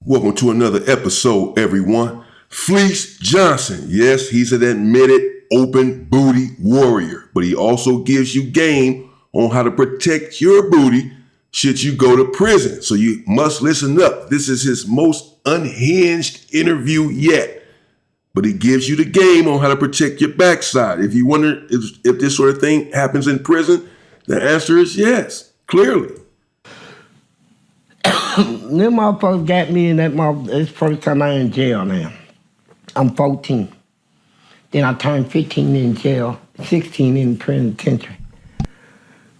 Welcome to another episode, everyone. Fleece Johnson, yes, he's an admitted open booty warrior, but he also gives you game on how to protect your booty should you go to prison. So you must listen up. This is his most unhinged interview yet, but he gives you the game on how to protect your backside. If you wonder if this sort of thing happens in prison, the answer is yes, clearly. Them motherfuckers got me in that motherfucker. It's the first time I'm in jail now. I'm 14. Then I turned 15 in jail, 16 in penitentiary.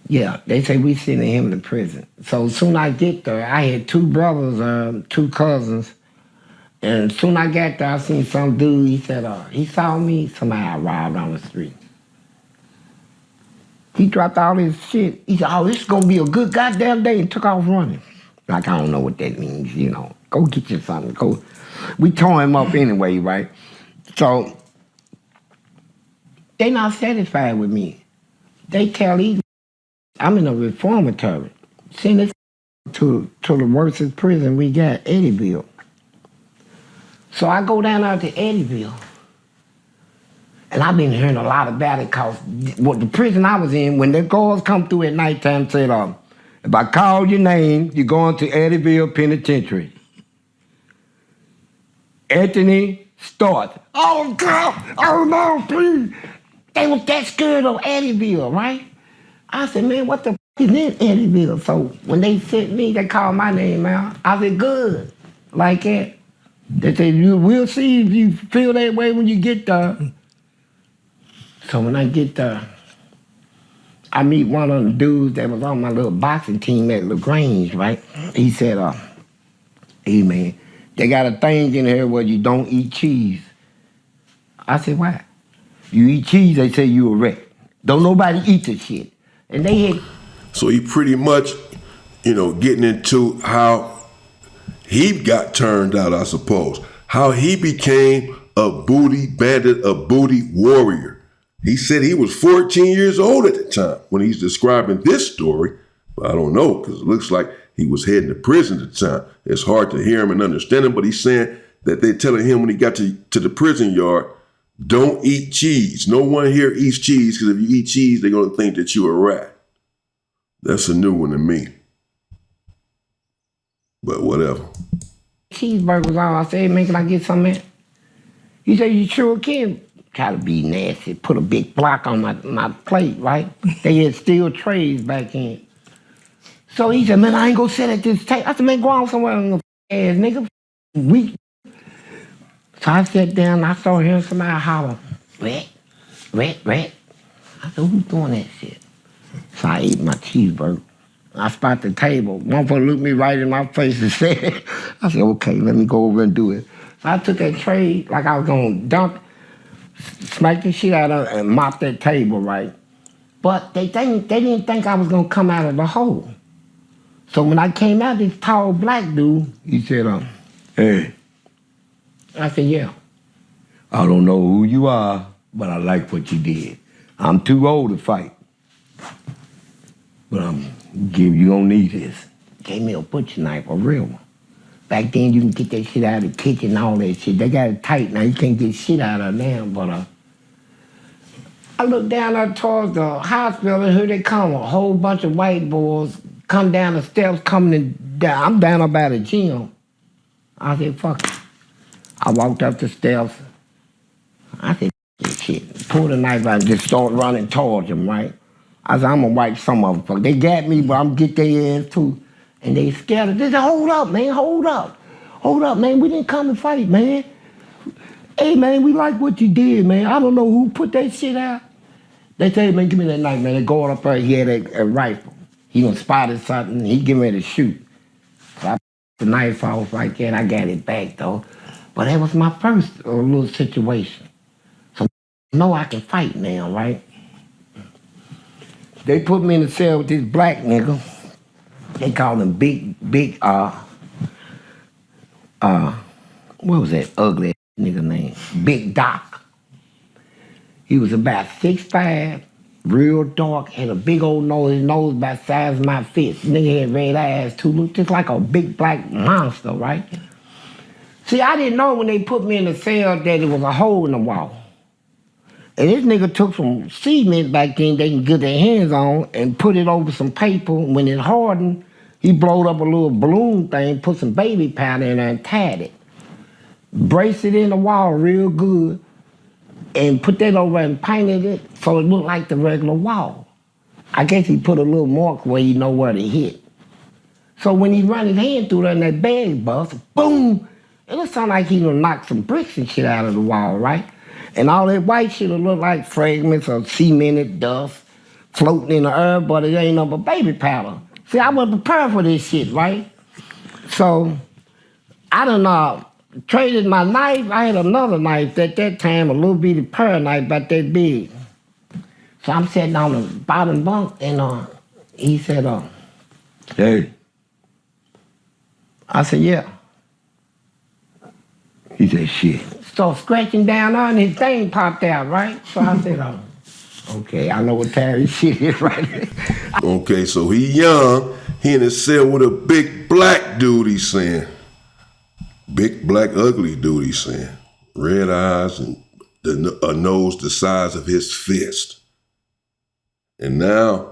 Yeah, they say we sending him to prison. So soon I get there, I had two brothers, two cousins. And soon I got there, I seen some dude, he said, he saw me, somebody I robbed on the street. He dropped all his shit. He said, this is gonna be a good goddamn day, and took off running. Like, I don't know what that means, you know. Go get you something. Go. We tore him up anyway, right? So, they not satisfied with me. They tell these, I'm in a reformatory. Send this to the worstest prison we got, Eddieville. So I go down out to Eddieville. And I've been hearing a lot about it because the prison I was in, when the guards come through at nighttime, said, if I call your name, you're going to Eddieville Penitentiary. Anthony Start. Oh, God! Oh, no, please! They was that scared of Eddieville, right? I said, man, what the f*** is in Eddieville? So when they sent me, they called my name out. I said, good. Like that. They said, we'll see if you feel that way when you get there. So when I get there, I meet one of the dudes that was on my little boxing team at LaGrange, right? He said, hey, man, they got a thing in here where you don't eat cheese. I said, why? You eat cheese, they say you a wreck. Don't nobody eat the shit. And they had... So he pretty much, getting into how he got turned out, I suppose. How he became a booty bandit, a booty warrior. He said he was 14 years old at the time when he's describing this story. But I don't know, because it looks like he was heading to prison at the time. It's hard to hear him and understand him, but he's saying that they're telling him when he got to the prison yard, don't eat cheese. No one here eats cheese, because if you eat cheese, they're going to think that you're a rat. That's a new one to me. But whatever. Cheeseburger was on. I said, hey, man, can I get some, man? He said, you sure can. Try to be nasty, put a big block on my plate, right? They had steel trays back in. So he said, man, I ain't gonna sit at this table. I said, man, go on somewhere, ass nigga, weak. So I sat down and I saw hearing somebody holler, rat, rat, rat. I said, who's doing that shit? So I ate my cheeseburger. I spot the table. One foot looked me right in my face and said, I said, okay, let me go over and do it. So I took that tray like I was gonna dump it, smack the shit out of it and mop that table, right? But they didn't think I was gonna come out of the hole. So when I came out, this tall black dude, he said, hey. I said, yeah. I don't know who you are, but I like what you did. I'm too old to fight. But you gonna need this. Gave me a butcher knife, a real one. Back then, you can get that shit out of the kitchen and all that shit. They got it tight now. You can't get shit out of it now, but I looked down there towards the hospital and here they come. A whole bunch of white boys come down the steps coming down. I'm down up at the gym. I said, fuck it. I walked up the steps. I said, shit. Pulled the knife out and just started running towards them, right? I said, I'm gonna wipe some of them. They got me, but I'm gonna get their ass too. And they scared. They said, hold up, man, hold up. Hold up, man, we didn't come to fight, man. Hey, man, we like what you did, man. I don't know who put that shit out. They said, man, give me that knife, man. They go up there, he had a rifle. He done spotted something, he getting ready to shoot. So I put the knife off like that, I got it back, though. But that was my first little situation. So I know I can fight now, right? They put me in the cell with this black nigga. They called him what was that ugly nigga name? Big Doc. He was about 6'5", real dark, had a big old nose. His nose about the size of my fist. Nigga had red eyes too, looked just like a big black monster, right? See, I didn't know when they put me in the cell that it was a hole in the wall. And this nigga took some cement back then they can get their hands on and put it over some paper. When it hardened, he blowed up a little balloon thing, put some baby powder in there and tied it. Braced it in the wall real good and put that over and painted it so it looked like the regular wall. I guess he put a little mark where you know where to hit. So when he run his hand through there and that bag bust, boom, it looked like he done knocked some bricks and shit out of the wall, right? And all that white shit will look like fragments of cemented dust floating in the air, but it ain't no but baby powder. See, I wasn't prepared for this shit, right? So I done traded my knife. I had another knife at that time, a little bitty pear knife about that big. So I'm sitting on the bottom bunk and he said, hey. I said, yeah. He said, shit. So scratching down there and his thing popped out, right? So I said, okay, I know what time this shit is right. Okay, so he young, he in his cell with a big black dude, he's saying. Big black ugly dude, he's saying. Red eyes and a nose the size of his fist. And now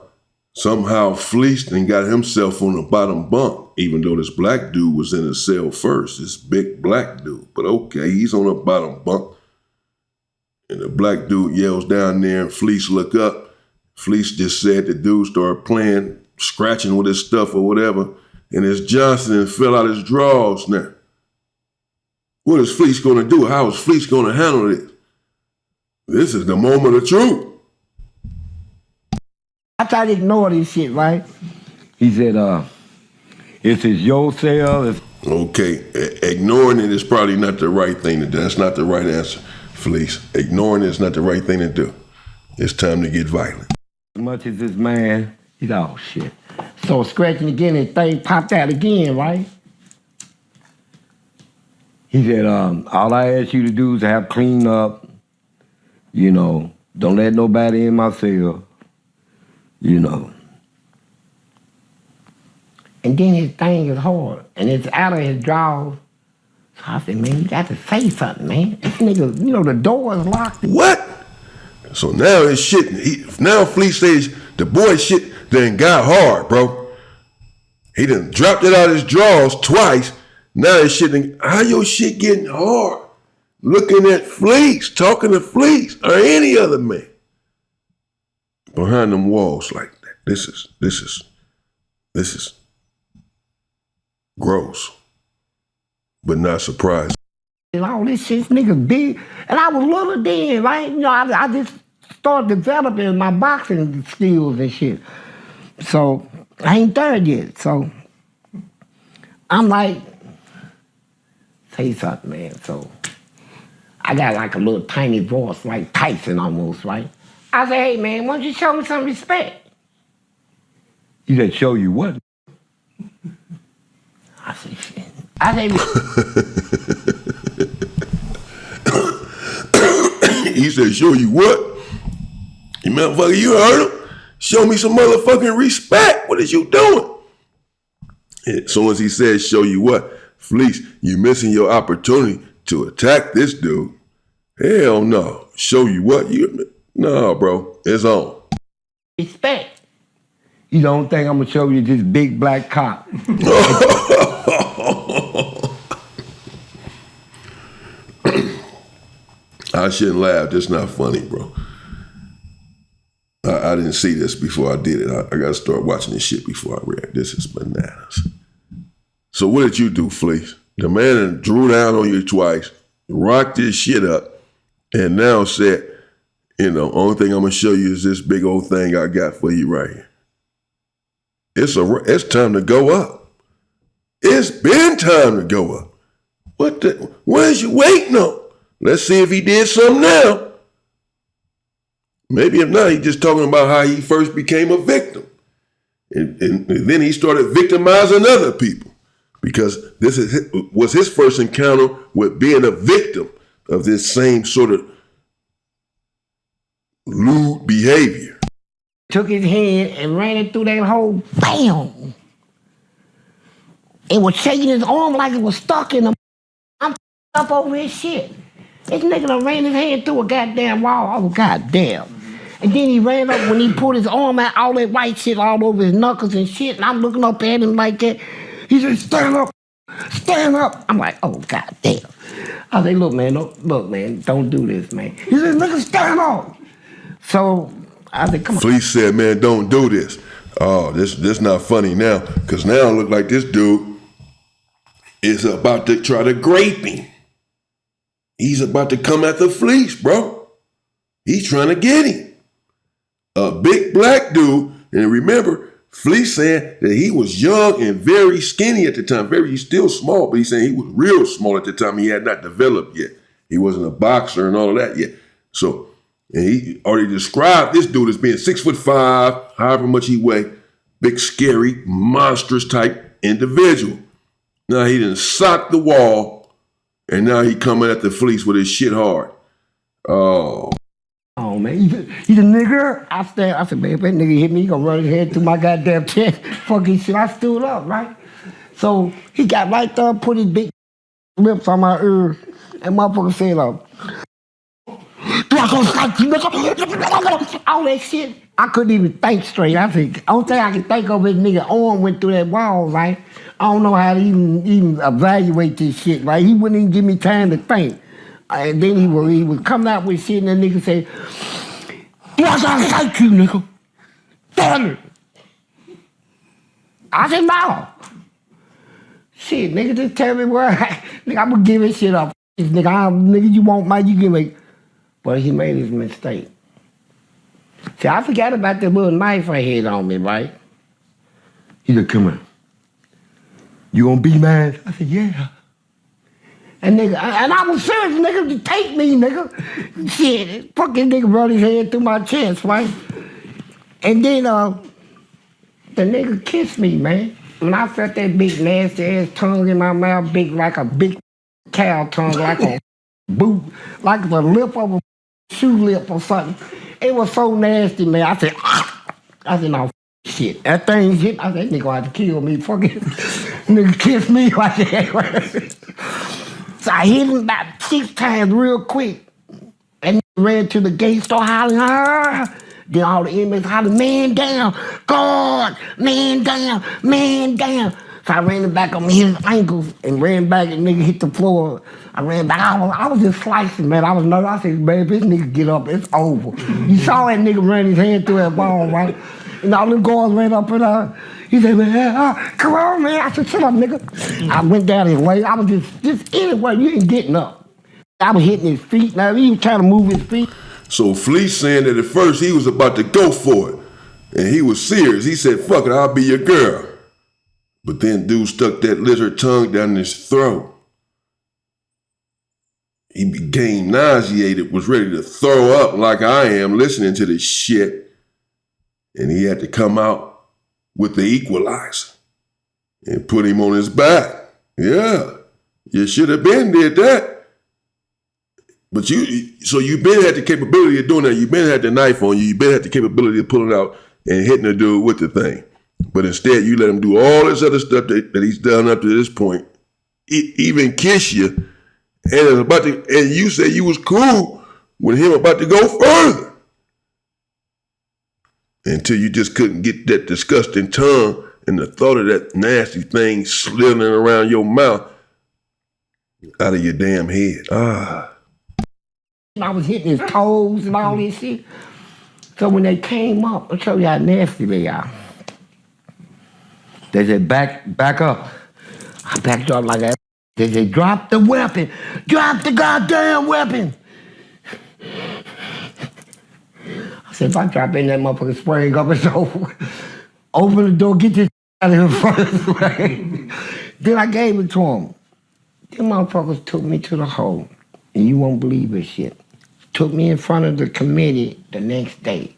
somehow Fleece and got himself on the bottom bunk, even though this black dude was in the cell first, this big black dude. But okay, he's on the bottom bunk. And the black dude yells down there and Fleece look up. Fleece just said the dude started playing, scratching with his stuff or whatever, and his Johnson fell out his drawers now. What is Fleece gonna do? How is Fleece gonna handle this? This is the moment of truth. I tried to ignore this shit, right? He said, this is your cell. Okay, ignoring it is probably not the right thing to do. That's not the right answer, Fleece. Ignoring it is not the right thing to do. It's time to get violent. As much as this man, he's oh shit. So scratching again and thing popped out again, right? He said, all I ask you to do is have clean up, you know, don't let nobody in my cell. You know. And then his thing is hard, and it's out of his drawers. So I said, man, you got to say something, man. This nigga, you know, the door is locked. What? So now his shit, now Fleece says the boy shit done got hard, bro. He done dropped it out of his drawers twice. Now his shit, how your shit getting hard? Looking at Fleece, talking to Fleece, or any other man. Behind them walls like that. This is gross, but not surprising. And all this shit, nigga big, and I was little then, right? You know, I just started developing my boxing skills and shit. So I ain't there yet. So I'm like, say something, man. So I got like a little tiny voice, like Tyson almost, right? I said, hey, man, why don't you show me some respect? He said, show you what? I said, shit. I said, he said, show you what? You motherfucker, you heard him? Show me some motherfucking respect. What is you doing? And so as he said, show you what? Fleece, you missing your opportunity to attack this dude. Hell no. Show you what? No, bro, it's on. Respect. You don't think I'm gonna show you this big black cop? I shouldn't laugh. That's not funny, bro. I didn't see this before I did it. I got to start watching this shit before I read. This is bananas. So what did you do, Fleece? The man drew down on you twice, rocked this shit up, and now said, you know, only thing I'm going to show you is this big old thing I got for you right here. It's time to go up. It's been time to go up. What is you waiting on? Let's see if he did something now. Maybe if not, he's just talking about how he first became a victim. And then he started victimizing other people because this was his first encounter with being a victim of this same sort of lewd behavior. Took his hand and ran it through that hole, bam! And was shaking his arm like it was stuck in him. up over his shit. This nigga done ran his hand through a goddamn wall. Oh, goddamn. And then he ran up when he put his arm out, all that white shit all over his knuckles and shit. And I'm looking up at him like that. He said, stand up, stand up. I'm like, oh, goddamn. I say, look, man, don't do this, man. He said, nigga, stand up. So I said, come on. Fleece said, man, don't do this. Oh, this not funny now. Because now it look like this dude is about to try to grape him. He's about to come at the Fleece, bro. He's trying to get him. A big black dude, and remember, Fleece saying that he was young and very skinny at the time. He's still small, but he's saying he was real small at the time. He had not developed yet. He wasn't a boxer and all of that yet. So, and he already described this dude as being 6'5", however much he weighed, big, scary, monstrous type individual. Now he done socked the wall. And now he coming at the Fleece with his shit hard. Oh. Oh, man. He's a nigger. I said, man, if that nigga hit me, he gonna run his head through my goddamn chest. Fucking shit. I stood up, right? So he got right there, put his big lips on my ear, and motherfucker said, all that shit. I couldn't even think straight. I said, only thing I can think of is nigga arm went through that wall, right? I don't know how to even evaluate this shit, right? He wouldn't even give me time to think. And then he would come out with shit and that nigga say, do I gotta thank you, nigga? Damn it. I said, no. Shit, nigga, just tell me where nigga, I'm gonna give this shit up. Nigga, you want my, you give me. But he made his mistake. See, I forgot about the little knife I had on me, right? He said, come on. You gonna be mad? I said, yeah. And nigga, and I was serious, nigga, to take me, nigga. Shit, fucking nigga run his head through my chest, right? And then the nigga kissed me, man. When I felt that big nasty ass tongue in my mouth, big like a big cow tongue, like a boot, like the lip of a shoe lip or something. It was so nasty, man. I said, no, shit. That thing hit. I said, that nigga gonna have to kill me. Fucking nigga kissed me like that. So I hit him about 6 times real quick. And ran to the gate, started hollering, ah! Then all the inmates hollered, man down, guard, man down, man down. So I ran it back on his ankles and ran back and nigga hit the floor. I ran back. I was just slicing, man. I was nervous. I said, man, if this nigga get up, it's over. You saw that nigga run his hand through that wall, right? And all them guards ran up and he said, man, come on, man. I said, shut up, nigga. I went down his way. I was just anywhere. You ain't getting up. I was hitting his feet. Now he was trying to move his feet. So Fleece saying that at first he was about to go for it. And he was serious. He said, fuck it, I'll be your girl. But then dude stuck that lizard tongue down his throat. He became nauseated, was ready to throw up like I am listening to this shit. And he had to come out with the equalizer and put him on his back. Yeah, you should have been did that. But so you been had the capability of doing that. You been had the knife on you. You been had the capability of pulling out and hitting the dude with the thing. But instead, you let him do all this other stuff that he's done up to this point. Even kiss you, and you said you was cool with him about to go further. Until you just couldn't get that disgusting tongue and the thought of that nasty thing slithering around your mouth out of your damn head. I was hitting his toes and all this shit. So when they came up, I'll show you how nasty they are. They said, back up. I backed up like that. They said, drop the weapon. Drop the goddamn weapon. I said, if I drop in that motherfucker spring up, it's over. Open the door, get this out of here first. Then I gave it to him. Them motherfuckers took me to the hole. And you won't believe this shit. Took me in front of the committee the next day.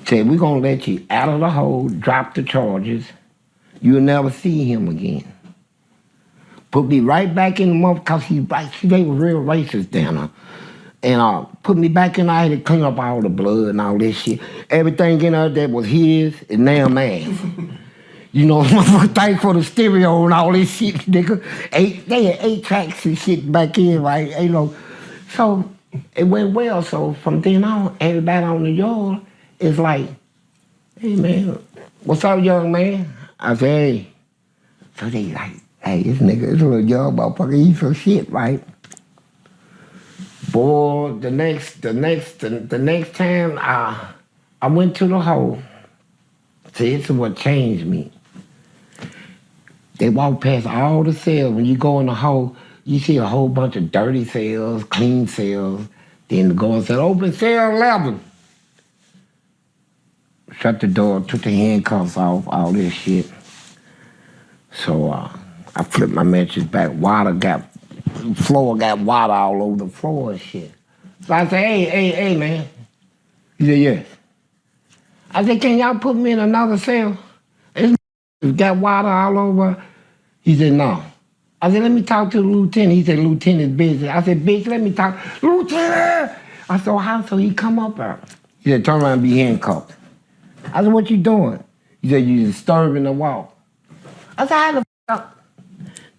Said, we're gonna let you out of the hole, drop the charges. You'll never see him again. Put me right back in the motherfucker, because they were real racist down there. And put me back in there, I had to clean up all the blood and all this shit. Everything in there that was his is now mine. You know, thanks for the stereo and all this shit, nigga. They had 8 tracks and shit back in, right? You know, so it went well. So from then on, everybody on the yard is like, hey man, what's up, young man? I say, hey. So they like, hey, this nigga, this little young motherfucker, he some shit, right? Boy, the next time I went to the hole. See, this is what changed me. They walk past all the cells. When you go in the hole, you see a whole bunch of dirty cells, clean cells. Then the guard said, open cell 11. Shut the door, took the handcuffs off, all this shit. So I flipped my mattress back. Floor got water all over the floor and shit. So I said, hey, man. He said, yes. I said, can y'all put me in another cell? It's got water all over. He said, no. I said, let me talk to the lieutenant. He said, lieutenant's busy. I said, bitch, let me talk. Lieutenant! I said, how? So he come up there. He said, turn around and be handcuffed. I said, what you doing? He said, you disturbing the wall. I said, how the fuck?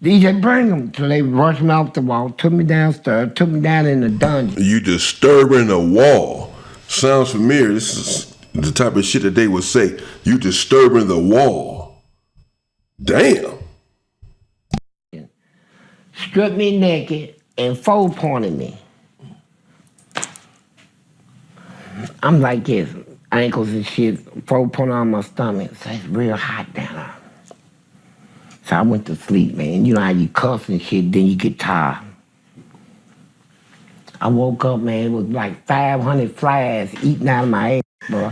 He said, bring him. So they rushed me off the wall, took me downstairs, took me down in the dungeon. You disturbing the wall. Sounds familiar. This is the type of shit that they would say. You disturbing the wall. Damn. Stripped me naked and 4-pointed me. I'm like this, ankles and shit, 4-pointed on my stomach. So it's real hot down there. So I went to sleep, man. You know how you cuss and shit, then you get tired. I woke up, man, it was like 500 flies eating out of my ass, bro.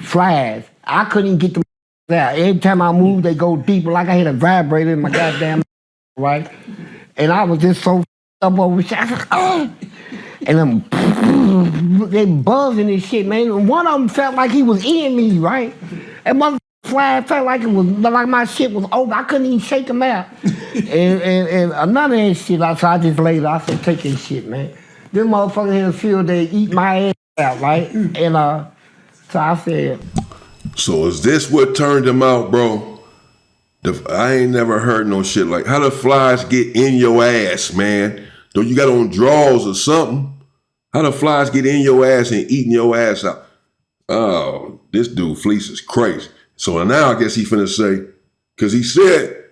Flies. I couldn't even get them out. Every time I moved, they go deeper, like I had a vibrator in my goddamn right? And I was just so up over shit. I said, oh! And they buzzing and shit, man. And one of them felt like he was in me, right? And my fly felt like it was like my shit was over. I couldn't even shake him out. and another that shit, so I just laid I said, take this shit, man. This motherfucker had a field day eat my ass out, right? And so I said. So is this what turned him out, bro? I ain't never heard no shit like how the flies get in your ass, man. Don't you got on drawers or something? How the flies get in your ass and eating your ass out? Oh, this dude Fleece is crazy. So now I guess he finna say, because he said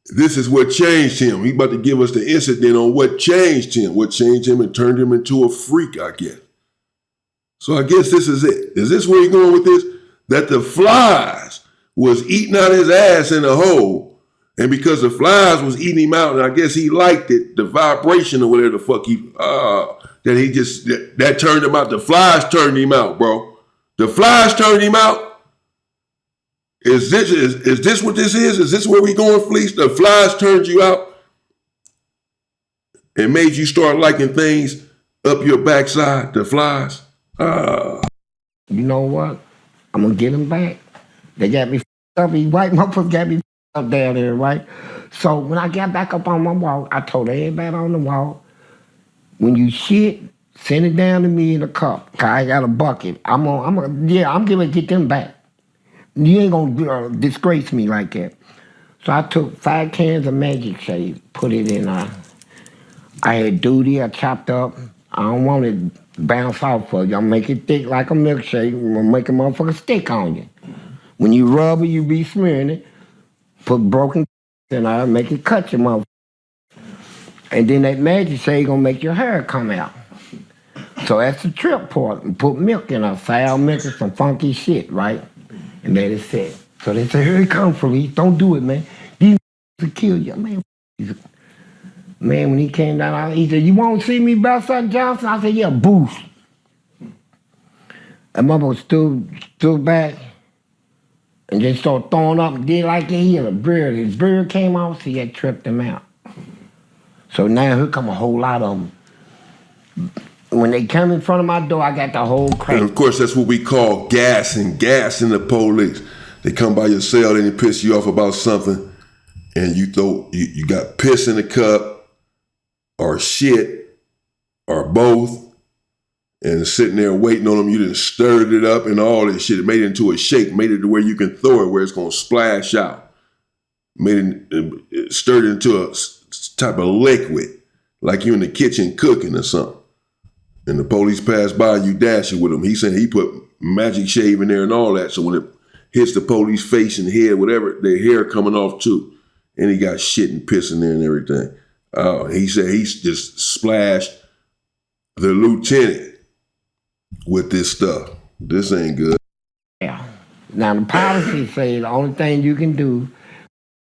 this is what changed him. He about to give us the incident on what changed him and turned him into a freak, I guess. So I guess this is it. Is this where you're going with this? That the flies was eating out his ass in a hole, and because the flies was eating him out, and I guess he liked it, the vibration or whatever the fuck that turned him out. The flies turned him out, bro. The flies turned him out. Is this what this is? Is this where we going, Fleece? The flies turned you out and made you start liking things up your backside, the flies? You know what? I'm gonna get him back. They got me up. These white motherfuckers got me up down there, right? So when I got back up on my wall, I told everybody on the wall, when you shit, send it down to me in a cup. Cause I got a bucket. I'm gonna get them back. You ain't gonna disgrace me like that. So I took 5 cans of Magic Shade, put it in. I had duty. I chopped up. I don't want it bounce off of you. I'll make it thick like a milkshake. I'm gonna make a motherfucker stick on you. When you rub it, you be smearing it. Put broken and I make it cut your motherfucker. And then that Magic Shade gonna make your hair come out. So that's the trip part. And put milk in sour milk and some funky shit, right? And let it sit. So they say, here it comes, Fleece. Don't do it, man. These will kill you, man. Man, when he came down, he said, you won't see me, Belson Johnson? I said, yeah, boost. And motherfucker stood back and just started throwing up and did like he had a beard. His beard came off, so he had tripped him out. So now here come a whole lot of them. When they come in front of my door, I got the whole crowd. And of course, that's what we call gassing the police. They come by your cell and they piss you off about something, and you got piss in the cup, or shit, or both, and sitting there waiting on them. You done stirred it up and all that shit. It made it into a shake, made it to where you can throw it where it's going to splash out. Stirred it into a type of liquid, like you in the kitchen cooking or something. And the police pass by and you dash it with him. He said he put magic shave in there and all that. So when it hits the police face and head, whatever, their hair coming off too. And he got shit and piss in there and everything. He said he's just splashed the lieutenant with this stuff. This ain't good. Yeah. Now the policy say the only thing you can do,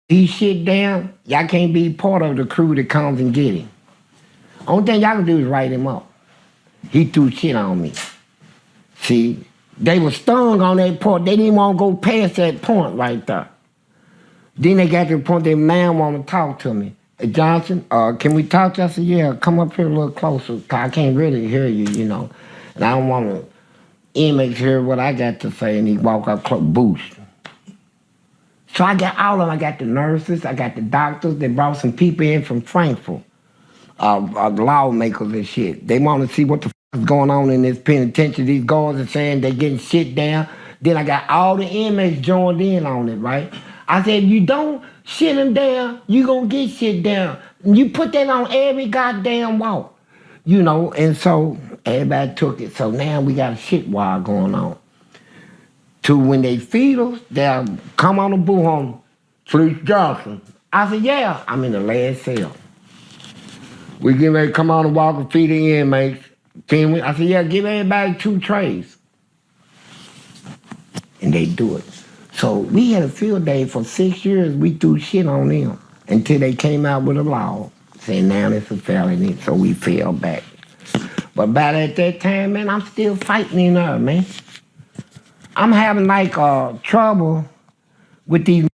he shit down, y'all can't be part of the crew that comes and get him. Only thing y'all can do is write him up. He threw shit on me. See, they were stung on that point. They didn't want to go past that point right there. Then they got to the point they now want to talk to me. Hey, Johnson, can we talk? I said, yeah, come up here a little closer, 'cause I can't really hear you, you know. And I don't want to inmates hear what I got to say, and he walk up close, boost. So I got all of them. I got the nurses, I got the doctors. They brought some people in from Frankfurt, lawmakers and shit. They want to see what the is going on in this penitentiary. These guards are saying they getting shit down. Then I got all the inmates joined in on it, right? I said, if you don't shit them down, you gonna get shit down. And you put that on every goddamn walk, you know, and so everybody took it. So now we got a shit war going on. To when they feed us, they'll come on the bullhorn, Fleece Johnson. I said, yeah, I'm in the last cell. We get ready to come on and walk and feed the inmates. I said, yeah, give everybody 2 trays. And they do it. So we had a field day for 6 years. We threw shit on them until they came out with a law saying now it's a felony, so we fell back. But about at that time, man, I'm still fighting in there, man. I'm having like trouble with these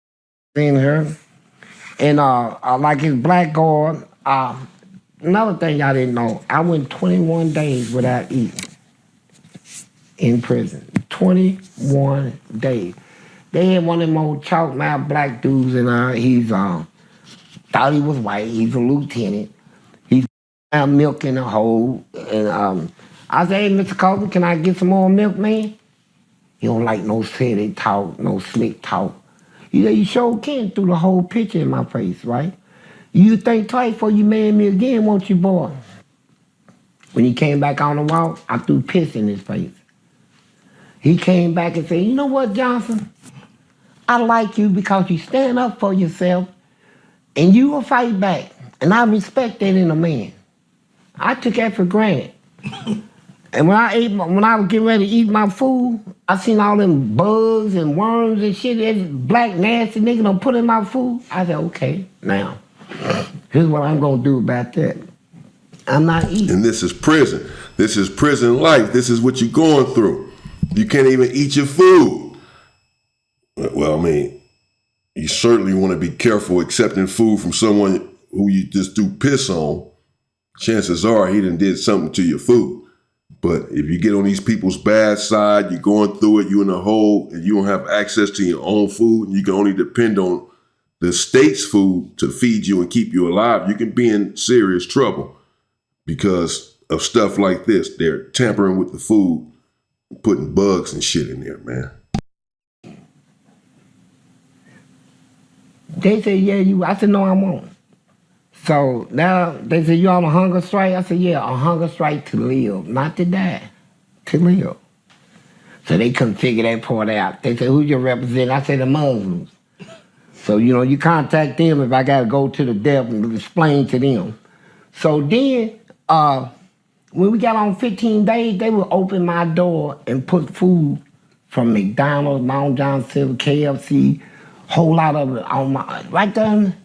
in here. And like his black guard, another thing y'all didn't know, I went 21 days without eating in prison. 21 days. They had one of them old chalk mouth black dudes, and he's thought he was white. He's a lieutenant. He's milk in a hole. And I said, hey, Mr. Coleman, can I get some more milk, man? He don't like no city talk, no slick talk. He said, you sure can, threw the whole picture in my face, right? You think twice before you marry me again, won't you, boy? When he came back on the walk, I threw piss in his face. He came back and said, you know what, Johnson? I like you because you stand up for yourself and you will fight back. And I respect that in a man. I took that for granted. And when I was getting ready to eat my food, I seen all them bugs and worms and shit, that black nasty nigga done put in my food. I said, okay, now, here's what I'm gonna do about that. I'm not eating. And this is prison. This is prison life. This is what you're going through. You can't even eat your food. Well, I mean, you certainly want to be careful accepting food from someone who you just do piss on. Chances are he done did something to your food. But if you get on these people's bad side, you're going through it, you're in a hole, and you don't have access to your own food, and you can only depend on the state's food to feed you and keep you alive, you can be in serious trouble because of stuff like this. They're tampering with the food, putting bugs and shit in there, man. They said, yeah, you. I said, no, I won't. So now they said, you on a hunger strike? I said, yeah, a hunger strike to live, not to die, to live. So they couldn't figure that part out. They said, who's your representative? I said, the Muslims. So, you know, you contact them if I got to go to the devil and explain to them. So then, when we got on 15 days, they would open my door and put food from McDonald's, Mount John Silver, KFC, whole lot of it on my, right there.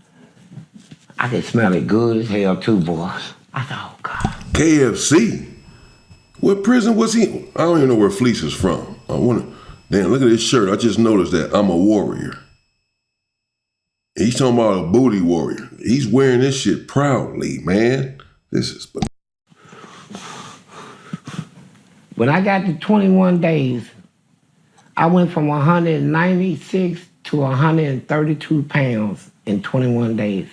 I could smell it good as hell too, boy. I thought, oh God. KFC? What prison was he? I don't even know where Fleece is from. Damn, look at this shirt. I just noticed that. I'm a warrior. He's talking about a booty warrior. He's wearing this shit proudly, man. This is... When I got to 21 days, I went from 196 to 132 pounds in 21 days.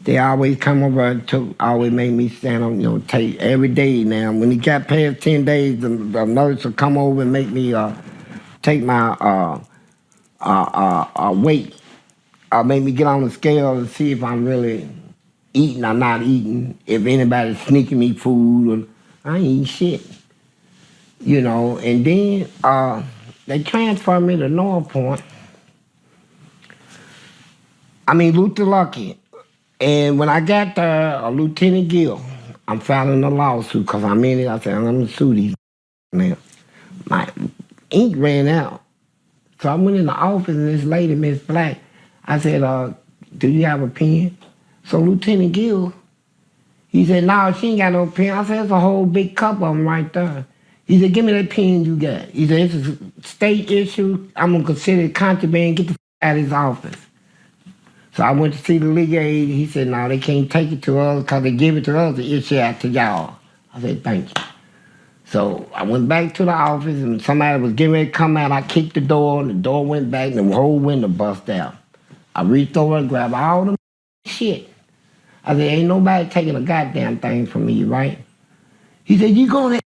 They always come over and always make me stand on, take every day now. When it got past 10 days, the nurse will come over and make me take my weight. Make me get on the scale and see if I'm really eating or not eating. If anybody's sneaking me food, or I ain't eating shit. And then they transferred me to North Point. Luther Lucky. And when I got there, Lieutenant Gill, I'm filing a lawsuit because I'm in it. I said, I'm going to sue these now. My ink ran out. So I went in the office and this lady, Miss Black, I said, do you have a pen? So Lieutenant Gill, he said, no, she ain't got no pen. I said, there's a whole big cup of them right there. He said, give me that pen you got. He said, it's a state issue. I'm going to consider it contraband. Get the out of his office. So I went to see the legal aid. He said, no, they can't take it to us because they give it to us to issue out to y'all. I said, thank you. So I went back to the office and somebody was getting ready to come out. I kicked the door and the door went back and the whole window bust out. I reached over and grabbed all the shit. I said, ain't nobody taking a goddamn thing from me, right? He said, you going to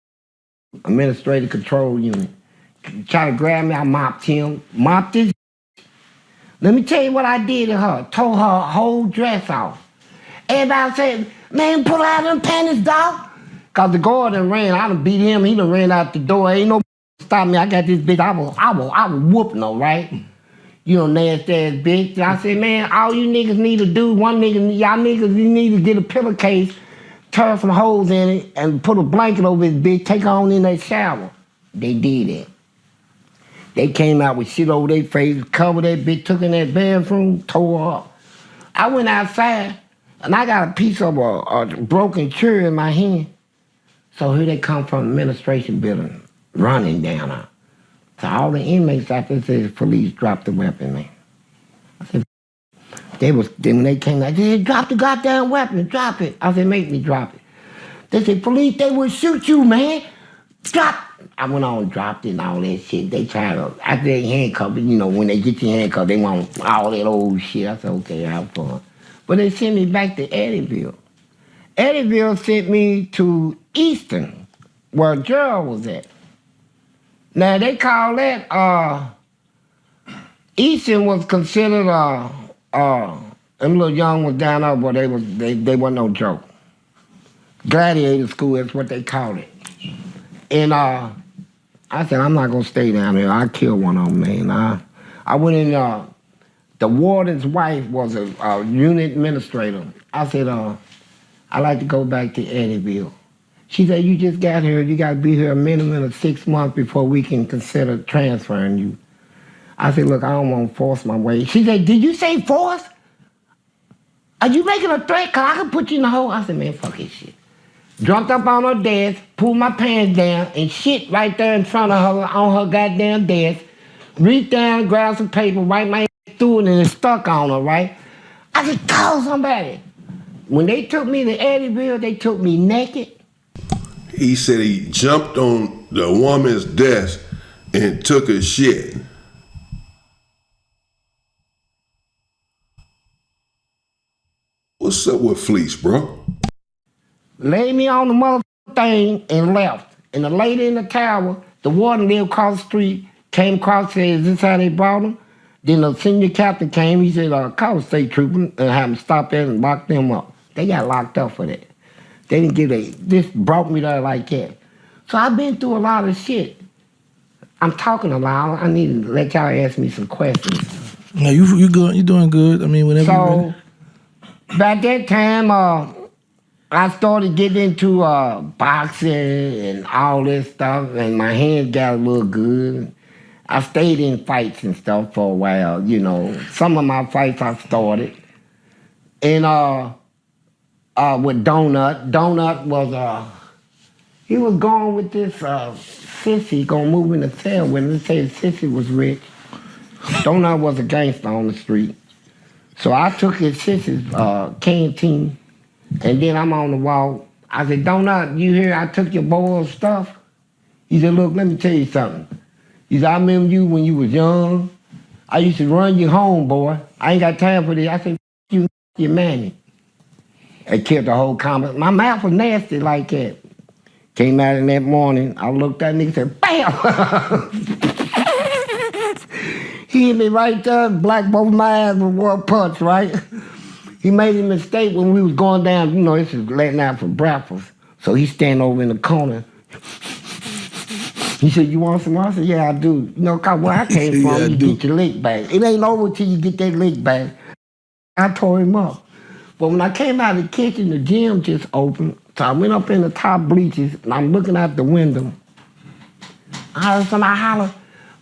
administrative control unit. Try to grab me, I mopped him, mopped his. Let me tell you what I did to her. Tore her whole dress off. Everybody said, man, pull out them panties, dog. Cause the guard done ran, I done beat him, he done ran out the door. Ain't no stop me. I got this bitch, I was whooping her, right? Nasty ass bitch. I said, man, all you niggas need to do, y'all niggas, you need to get a pillowcase, tear some holes in it, and put a blanket over his bitch, take her on in that shower. They did it. They came out with shit over their face, covered that bitch, took in that bathroom, tore her up. I went outside, and I got a piece of a broken chair in my hand. So here they come from the administration building, running down her. So all the inmates out there said, police dropped the weapon, man. I said, when they came out, they said, drop the goddamn weapon, drop it. I said, make me drop it. They said, police, they would shoot you, man. Drop. I went on and dropped it and all that shit. They tried to, after they handcuffed it, when they get you handcuffed, they want all that old shit. I said, okay, have fun. But they sent me back to Eddieville. Eddieville sent me to Easton, where Gerald was at. Now, they call that, Easton was considered, them little young ones down there, but they wasn't no joke. Gladiator school, that's what they called it. And I said, I'm not gonna stay down there. I killed one of them, man. I went in, the warden's wife was a unit administrator. I said, I'd like to go back to Eddieville. She said, you just got here. You got to be here a minimum of 6 months before we can consider transferring you. I said, look, I don't want to force my way. She said, did you say force? Are you making a threat? Because I can put you in the hole. I said, man, fuck this shit. Jumped up on her desk, pulled my pants down, and shit right there in front of her on her goddamn desk. Reached down, grabbed some paper, wiped my ass through it, and it stuck on her, right? I said, call somebody. When they took me to Eddieville, they took me naked. He said he jumped on the woman's desk and took a shit. What's up with Fleece, bro? Laid me on the motherfucking thing and left. And the lady in the tower, the warden lived across the street, came across, said, is this how they brought him? Then the senior captain came, he said, call the state trooper and have them stop there and lock them up. They got locked up for that. They didn't this brought me there like that. So I've been through a lot of shit. I'm talking a lot. I need to let y'all ask me some questions. No, you good. You're doing good. I mean, whenever you're ready. So, by that time, I started getting into boxing and all this stuff, and my hands got a little good. I stayed in fights and stuff for a while, Some of my fights I started. And with Donut. Donut was, he was going with this sissy, gonna move in the cell with him. They said sissy was rich. Donut was a gangster on the street. So I took his sissy's canteen, and then I'm on the wall. I said, Donut, you hear I took your boy's stuff? He said, look, let me tell you something. He said, I remember you when you was young. I used to run you home, boy. I ain't got time for this. I said, you, your mammy. It killed the whole comment. My mouth was nasty like that. Came out in that morning, I looked at that nigga and said, BAM! He hit me right there, black both my eyes with one punch, right? He made a mistake when we was going down, you know, this is letting out for breakfast. So he stand over in the corner. He said, you want some? I said, yeah, I do. You know, cause where I came from, Yeah, you get your lick back. It ain't over till you get that lick back. I tore him up. But when I came out of the kitchen, the gym just opened. So I went up in the top bleachers, and I'm looking out the window. I heard somebody holler,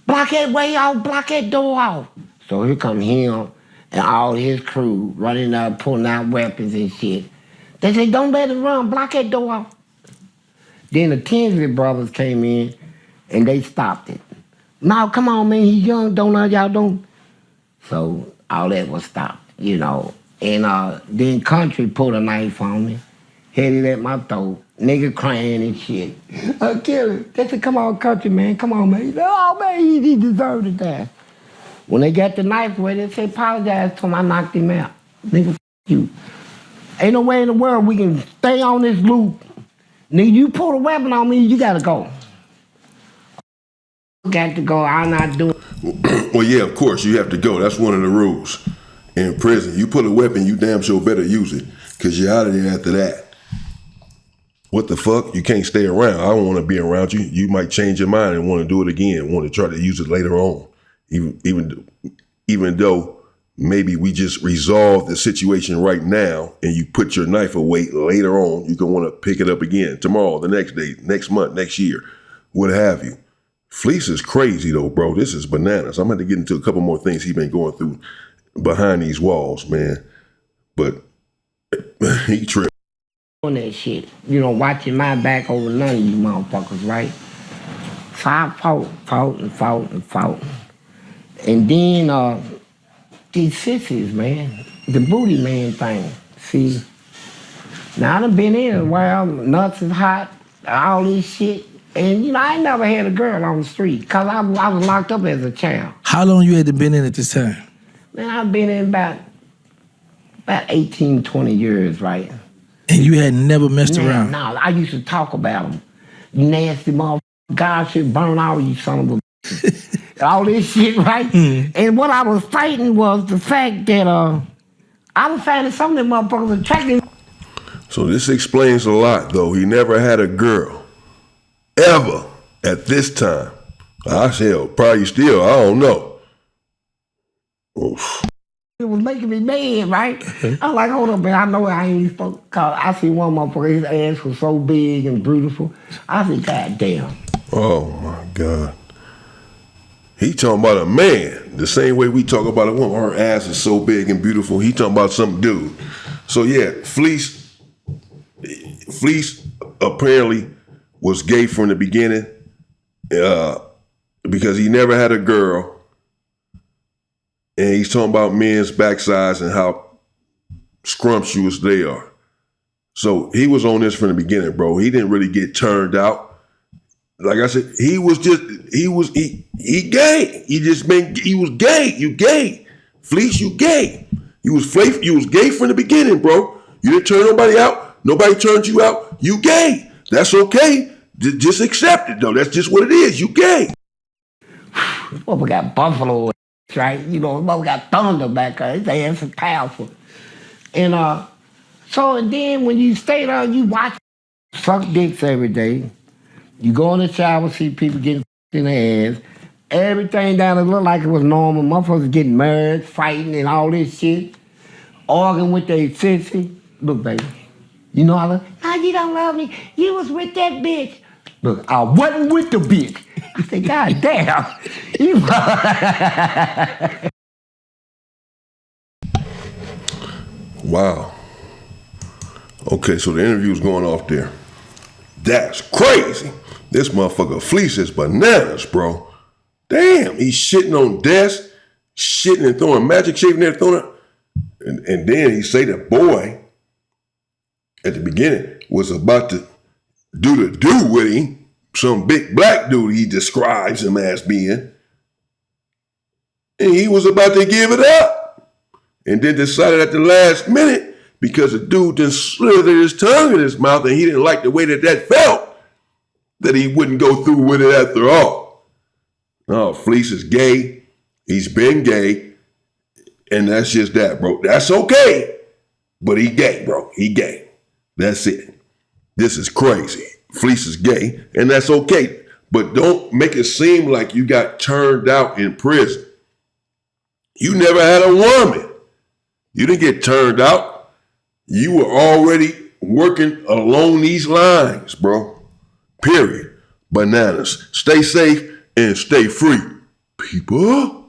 block that way off, block that door off. So here come him and all his crew running up, pulling out weapons and shit. They said, don't let him run, block that door off. Then the Tinsley brothers came in, and they stopped it. No, come on, man, he's young, y'all don't. So all that was stopped, you know. And then Country pulled a knife on me, headed at my throat, nigga crying and shit. I killed him. They said, come on, Country, man, come on, man. He said, oh, man, he deserved to die. When they got the knife away, they said, apologize to him, I knocked him out. Nigga, you. Ain't no way in the world we can stay on this loop. Nigga, you pull a weapon on me, you gotta go. Got to go, I'm not doing. Well, yeah, of course, you have to go. That's one of the rules in prison. You put a weapon, you damn sure better use it, because you're out of there after that. What the fuck? You can't stay around. I don't want to be around you. You might change your mind and want to do it again, want to try to use it later on. Even though maybe we just resolve the situation right now and you put your knife away later on, you can want to pick it up again tomorrow, the next day, next month, next year, what have you. Fleece is crazy though, bro. This is bananas. I'm going to get into a couple more things he's been going through behind these walls, man. But he tripped. On that shit, you know, watching my back over none of you motherfuckers, right? So I fought. And then these sissies, man, the booty man thing. See, now I done been in a while, nuts is hot, all this shit. And, you know, I ain't never had a girl on the street because I was locked up as a child. How long you had been in at this time? Man, I've been in about 18, 20 years, right? And you had never messed around? No, I used to talk about them. You nasty motherfucker, God should burn all you son of a bitch. All this shit, right? Mm. And what I was fighting was the fact that I was finding some of them motherfuckers attractive. So this explains a lot, though. He never had a girl, ever, at this time. I said, probably still, I don't know. Oof. It was making me mad, right? I was like, hold up, man, I know I ain't supposed to call. I see one motherfucker, his ass was so big and beautiful. I said, God damn. Oh, my God. He talking about a man, the same way we talk about a woman. Her ass is so big and beautiful. He talking about some dude. So yeah, Fleece apparently was gay from the beginning because he never had a girl. And he's talking about men's backsides and how scrumptious they are. So he was on this from the beginning, bro. He didn't really get turned out. Like I said, he was gay. He was gay. You gay. Fleece, you gay. You was gay from the beginning, bro. You didn't turn nobody out. Nobody turned you out. You gay. That's okay. Just accept it, though. That's just what it is. You gay. Well, we got buffalo, right? You know, we got thunder back there. His ass is powerful. And and then when you stay there, you watch suck dicks every day. You go in the shower, see people getting in their ass. Everything down there look like it was normal. Motherfuckers getting married, fighting, and all this shit. Arguing with their sissy. Look, baby, you know I love you. No, you don't love me. You was with that bitch. Look, I wasn't with the bitch. I said, God damn. Wow. Okay, so the interview's going off there. That's crazy. This motherfucker Fleece is bananas, bro. Damn, he's shitting on desks, shitting and throwing magic shaving there, throwing it. And then he say the boy at the beginning was about to do the do with him, some big black dude he describes him as being. And he was about to give it up. And then decided at the last minute because the dude just slithered his tongue in his mouth and he didn't like the way that felt, that he wouldn't go through with it after all. No, Fleece is gay. He's been gay. And that's just that, bro. That's okay. But he gay, bro. He gay. That's it. This is crazy. Fleece is gay, and that's okay. But don't make it seem like you got turned out in prison. You never had a woman. You didn't get turned out. You were already working along these lines, bro. Period. Bananas. Stay safe and stay free, people.